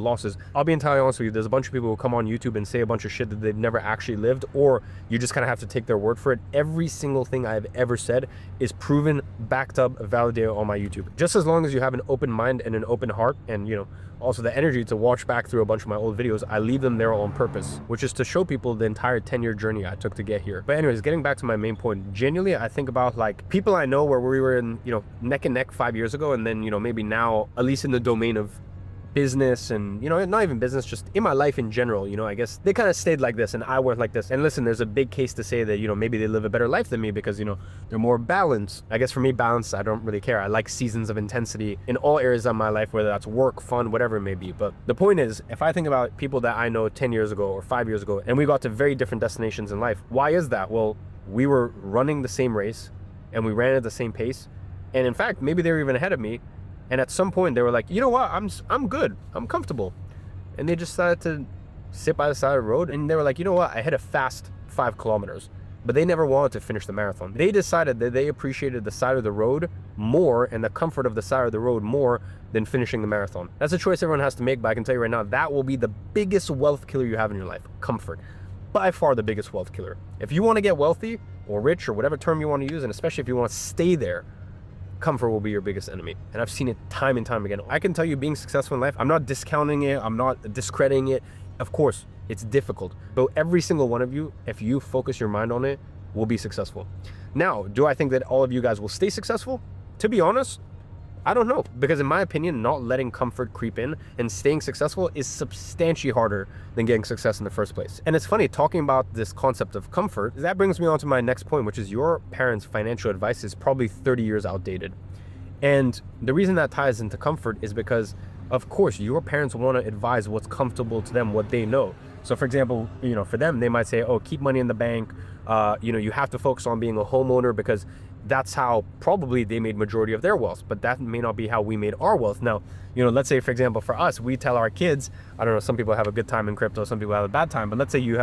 losses. I'll be entirely honest with you, there's a bunch of people who come on YouTube and say a bunch of shit that they've never actually lived, or you just kind of have to take their word for it. Every single thing I've ever said is proven, backed up, validated on my YouTube. Just as long as you have an open mind and an open heart, and you know, also the energy to watch back through a bunch of my old videos, I leave them there on purpose, which is to show people the entire 10-year journey I took to get here. But anyways, getting back to my main point, genuinely, I think about like people I know where we were in, you know, neck and neck 5 years ago, and then, you know, maybe now, at least in the domain of business and, you know, not even business, just in my life in general, you know, I guess they kind of stayed like this and I went like this. And listen, there's a big case to say that, you know, maybe they live a better life than me because, you know, they're more balanced. I guess for me, balance, I don't really care. I like seasons of intensity in all areas of my life, whether that's work, fun, whatever it may be. But the point is, if I think about people that I know 10 years ago or 5 years ago, and we got to very different destinations in life, why is that? Well, we were running the same race and we ran at the same pace. And in fact, maybe they were even ahead of me. And at some point they were like, you know what, I'm good, I'm comfortable. And they just decided to sit by the side of the road, and they were like, you know what, I hit a fast 5 kilometers, but they never wanted to finish the marathon. They decided that they appreciated the side of the road more and the comfort of the side of the road more than finishing the marathon. That's a choice everyone has to make, but I can tell you right now, that will be the biggest wealth killer you have in your life. Comfort. By far the biggest wealth killer. If you want to get wealthy or rich or whatever term you want to use, and especially if you want to stay there, comfort will be your biggest enemy. And I've seen it time and time again. I can tell you, being successful in life, I'm not discounting it, I'm not discrediting it. Of course, it's difficult, but every single one of you, if you focus your mind on it, will be successful. Now, do I think that all of you guys will stay successful? To be honest, I don't know, because in my opinion, not letting comfort creep in and staying successful is substantially harder than getting success in the first place. And it's funny, talking about this concept of comfort, that brings me on to my next point, which is your parents' financial advice is probably 30 years outdated. And the reason that ties into comfort is because, of course, your parents want to advise what's comfortable to them, what they know. So for example, you know, for them, they might say, oh, keep money in the bank. You know, you have to focus on being a homeowner because that's how probably they made majority of their wealth, but that may not be how we made our wealth. Now, you know, let's say, for example, for us, we tell our kids, I don't know, some people have a good time in crypto, some people have a bad time, but let's say you have